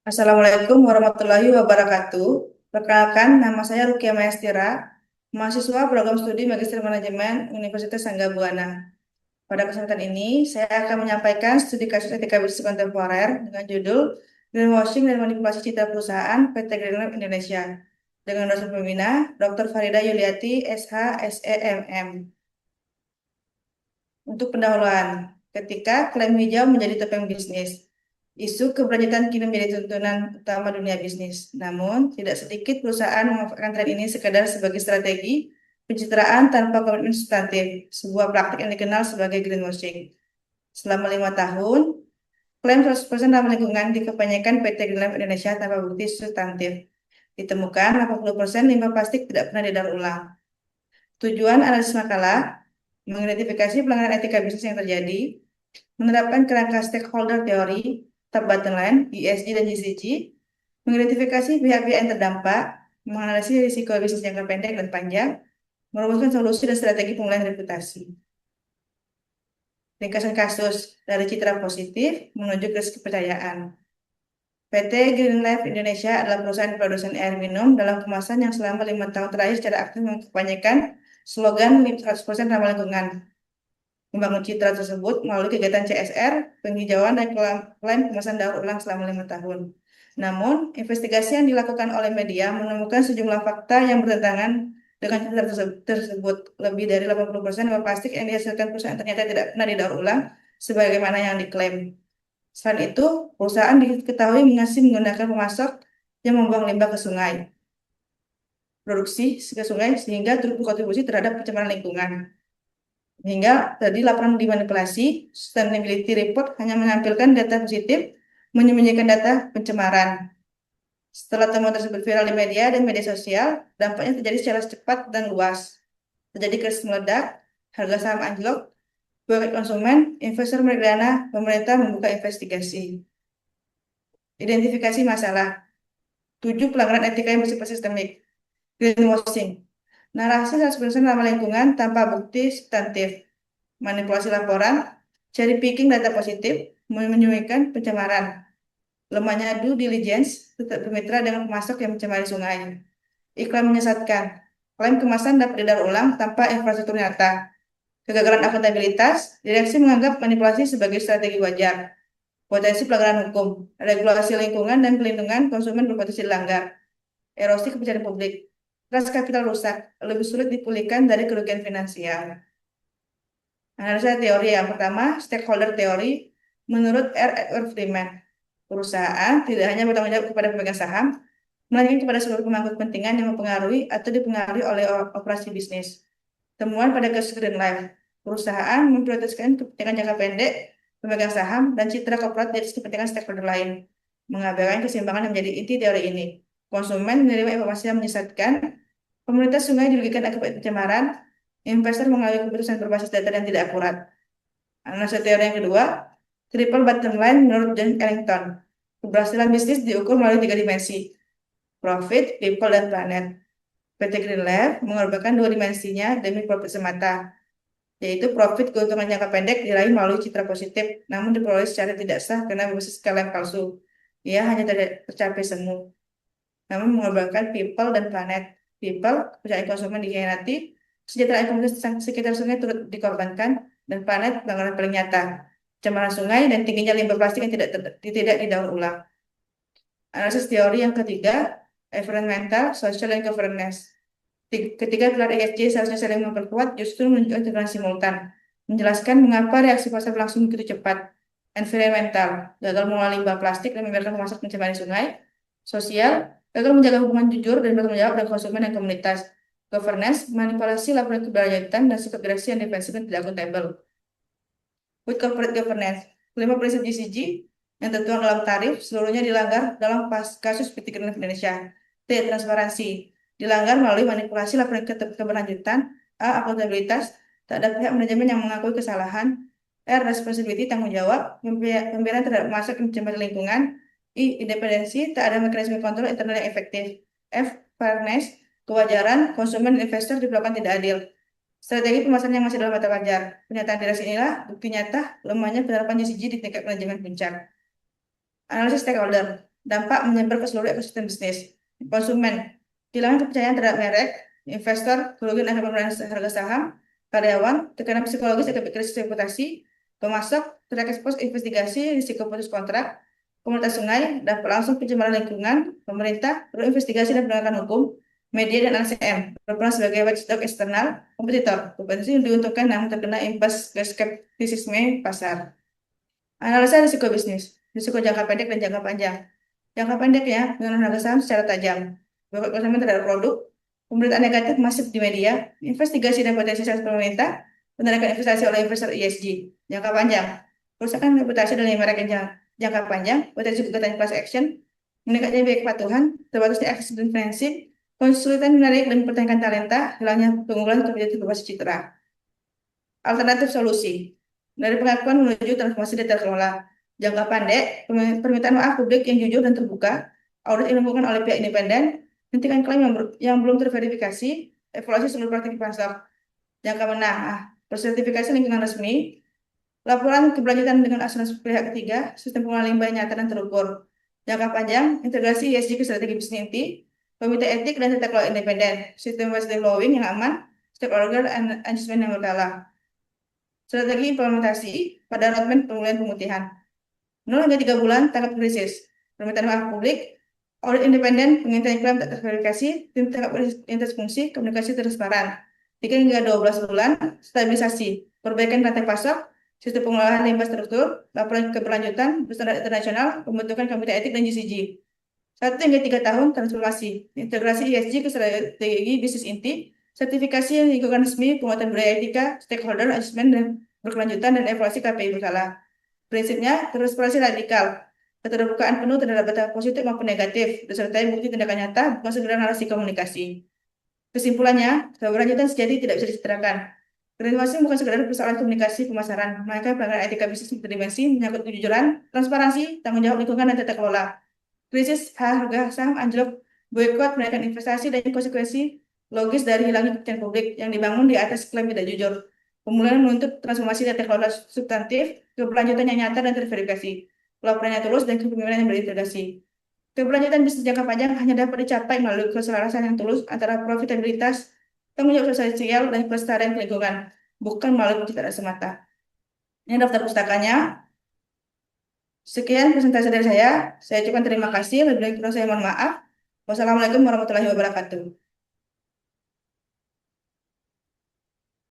Assalamualaikum warahmatullahi wabarakatuh. Perkenalkan, nama saya Rukia Maestira, mahasiswa program studi Magister Manajemen Universitas Sangga Buana. Pada kesempatan ini, saya akan menyampaikan studi kasus etika bisnis kontemporer dengan judul Greenwashing dan Manipulasi Citra Perusahaan PT Greenlight Indonesia dengan dosen pembina Dr. Farida Yuliati, SH, SEMM. Untuk pendahuluan, ketika klaim hijau menjadi topeng bisnis, isu keberlanjutan kini menjadi tuntunan utama dunia bisnis. Namun, tidak sedikit perusahaan memanfaatkan tren ini sekadar sebagai strategi pencitraan tanpa komitmen substantif, sebuah praktik yang dikenal sebagai greenwashing. Selama 5 tahun, klaim 100% ramah lingkungan dikampanyekan PT Greenlight Indonesia tanpa bukti substantif. Ditemukan 80% limbah plastik tidak pernah didaur ulang. Tujuan analisis makalah mengidentifikasi pelanggaran etika bisnis yang terjadi, menerapkan kerangka stakeholder teori, top bottom line, ESG dan GCG, mengidentifikasi pihak-pihak yang terdampak, menganalisis risiko bisnis jangka pendek dan panjang, merumuskan solusi dan strategi pemulihan reputasi. Ringkasan kasus dari citra positif menuju ke kepercayaan. PT Greenlife Indonesia adalah perusahaan produsen air minum dalam kemasan yang selama 5 tahun terakhir secara aktif mengkampanyekan slogan 100% ramah lingkungan. Membangun citra tersebut melalui kegiatan CSR, penghijauan, dan klaim kemasan daur ulang selama 5 tahun. Namun, investigasi yang dilakukan oleh media menemukan sejumlah fakta yang bertentangan dengan citra tersebut. Lebih dari 80% limbah plastik yang dihasilkan perusahaan ternyata tidak pernah didaur ulang sebagaimana yang diklaim. Selain itu, perusahaan diketahui masih menggunakan pemasok yang membuang limbah ke sungai, produksi ke sungai sehingga turut berkontribusi terhadap pencemaran lingkungan. Hingga tadi laporan dimanipulasi, sustainability report hanya menampilkan data positif, menyembunyikan data pencemaran. Setelah temuan tersebut viral di media dan media sosial, dampaknya terjadi secara cepat dan luas. Terjadi krisis meledak, harga saham anjlok, bagi konsumen, investor menarik dana, pemerintah membuka investigasi. Identifikasi masalah. 7 pelanggaran etika yang bersifat sistemik. Greenwashing. Narasi 100% ramah lingkungan tanpa bukti substantif. Manipulasi laporan, cherry picking data positif, menyembunyikan pencemaran. Lemahnya due diligence, tetap bermitra dengan pemasok yang mencemari sungai. Iklan menyesatkan, klaim kemasan dapat didaur ulang tanpa infrastruktur nyata. Kegagalan akuntabilitas, direksi menganggap manipulasi sebagai strategi wajar. Potensi pelanggaran hukum, regulasi lingkungan dan pelindungan konsumen berpotensi dilanggar. Erosi kepercayaan publik, trust kapital rusak, lebih sulit dipulihkan dari kerugian finansial. Analisa teori yang pertama, stakeholder teori, menurut R. Edward Freeman, perusahaan tidak hanya bertanggung jawab kepada pemegang saham, melainkan kepada seluruh pemangku kepentingan yang mempengaruhi atau dipengaruhi oleh operasi bisnis. Temuan pada kasus Greenlife, perusahaan memprioritaskan kepentingan jangka pendek, pemegang saham, dan citra korporat dari kepentingan stakeholder lain, mengabaikan keseimbangan yang menjadi inti teori ini. Konsumen menerima informasi yang menyesatkan, komunitas sungai dirugikan akibat pencemaran, investor mengambil keputusan berbasis data yang tidak akurat. Analisa teori yang kedua, triple bottom line menurut John Ellington. Keberhasilan bisnis diukur melalui 3 dimensi, profit, people, dan planet. PT Greenlife mengorbankan 2 dimensinya demi profit semata, yaitu profit keuntungan jangka pendek diraih melalui citra positif, namun diperoleh secara tidak sah karena berbasis skala yang palsu. Ia hanya tercapai semu, namun mengorbankan people dan planet. People, kepercayaan konsumen dikhianati, kesejahteraan komunitas sekitar sungai turut dikorbankan, dan planet pelanggaran paling nyata, pencemaran sungai dan tingginya limbah plastik yang tidak didaur ulang. Analisis teori yang ketiga, environmental, social, dan governance. Ketiga pilar ESG seharusnya saling memperkuat, justru menunjukkan integran simultan. Menjelaskan mengapa reaksi pasar berlangsung begitu cepat. Environmental, gagal mengolah limbah plastik dan membiarkan pemasok mencemari sungai. Sosial, gagal menjaga hubungan jujur dan bertanggung jawab dengan konsumen dan komunitas. Governance, manipulasi laporan keberlanjutan dan sikap direksi yang defensif dan tidak akuntabel. With corporate governance, 5 prinsip GCG yang tertuang dalam tarif seluruhnya dilanggar dalam kasus PT Greenlife Indonesia. T. Transparansi, dilanggar melalui manipulasi laporan keberlanjutan. A. Akuntabilitas, tak ada pihak manajemen yang mengakui kesalahan. R. Responsibility, tanggung jawab, pembiayaan terhadap masuk yang mencemari lingkungan. I. Independensi, tak ada mekanisme kontrol internal yang efektif. F. Fairness, kewajaran, konsumen dan investor diperlakukan tidak adil. Strategi pemasaran yang masih dalam mata wajar. Pernyataan direksi inilah bukti nyata lemahnya penerapan GCG di tingkat manajemen puncak. Analisis stakeholder, dampak menyebar ke seluruh ekosistem bisnis. Konsumen, kehilangan kepercayaan terhadap merek, investor, kerugian akibat penurunan harga saham, karyawan, tekanan psikologis akibat krisis reputasi, pemasok, terekspos investigasi, risiko putus kontrak, komunitas sungai, dampak langsung pencemaran lingkungan, pemerintah, perlu investigasi dan penegakan hukum, media dan LCM, berperan sebagai watchdog eksternal, kompetitor, berpotensi diuntungkan namun terkena imbas skeptisisme pasar. Analisa risiko bisnis, risiko jangka pendek dan jangka panjang. Jangka pendeknya, penurunan harga saham secara tajam, beban konsumen terhadap produk, pemberitaan negatif masif di media, investigasi dan potensi sales pemerintah, penarikan investasi oleh investor ESG. Jangka panjang, kerusakan reputasi dan merek yang jangka panjang, potensi gugatan class action, meningkatnya biaya kepatuhan, terbatasnya akses dan financing, kesulitan menarik dan mempertahankan talenta, hilangnya keunggulan kompetitif berbasis citra. Alternatif solusi, dari pengakuan menuju transformasi data kelola. Jangka pendek, permintaan maaf publik yang jujur dan terbuka, audit yang dilakukan oleh pihak independen, hentikan klaim yang belum terverifikasi, evaluasi seluruh praktik pasar. Jangka menengah, bersertifikasi lingkungan resmi, laporan keberlanjutan dengan asuransi pihak ketiga, sistem pengelolaan limbah yang nyata dan terukur. Jangka panjang, integrasi ESG ke strategi bisnis inti, komite etik dan tata kelola independen, sistem whistleblowing yang aman, stakeholder engagement yang berkala. Strategi implementasi pada roadmap pemulihan pemutihan. 0 hingga 3 bulan tanggap krisis. Permintaan maaf publik, audit independen, pengintaian klaim tak terverifikasi, tim tanggap lintas fungsi, komunikasi transparan. 3 hingga 12 bulan, stabilisasi, perbaikan rantai pasok, sistem pengolahan limbah struktur, laporan keberlanjutan, standar internasional, pembentukan komite etik dan GCG. 1 hingga 3 tahun transformasi, integrasi ESG ke strategi bisnis inti, sertifikasi lingkungan resmi, penguatan budaya etika, stakeholder assessment dan berkelanjutan dan evaluasi KPI berkala. Prinsipnya transparansi radikal, keterbukaan penuh terhadap data positif maupun negatif, disertai bukti tindakan nyata, bukan sekedar narasi komunikasi. Kesimpulannya, keberlanjutan sejati tidak bisa disetarakan. Transparansi bukan sekedar persoalan komunikasi pemasaran, melainkan pelanggaran etika bisnis berdimensi menyangkut kejujuran, transparansi, tanggung jawab lingkungan dan tata kelola. Krisis harga saham anjlok, boykot, menaikkan investasi, dan konsekuensi logis dari hilangnya kepercayaan publik yang dibangun di atas klaim tidak jujur. Pemulihan menuntut transformasi data kelola substantif, keberlanjutan yang nyata dan terverifikasi, pelaporan yang tulus, dan kepemimpinan yang berintegrasi. Keberlanjutan bisnis jangka panjang hanya dapat dicapai melalui keselarasan yang tulus antara profitabilitas, tanggung jawab sosial, dan kelestarian lingkungan, bukan melalui pencitraan semata. Ini daftar pustakanya. Sekian presentasi dari saya. Saya ucapkan terima kasih. Lebih kurang saya mohon maaf. Wassalamualaikum warahmatullahi wabarakatuh.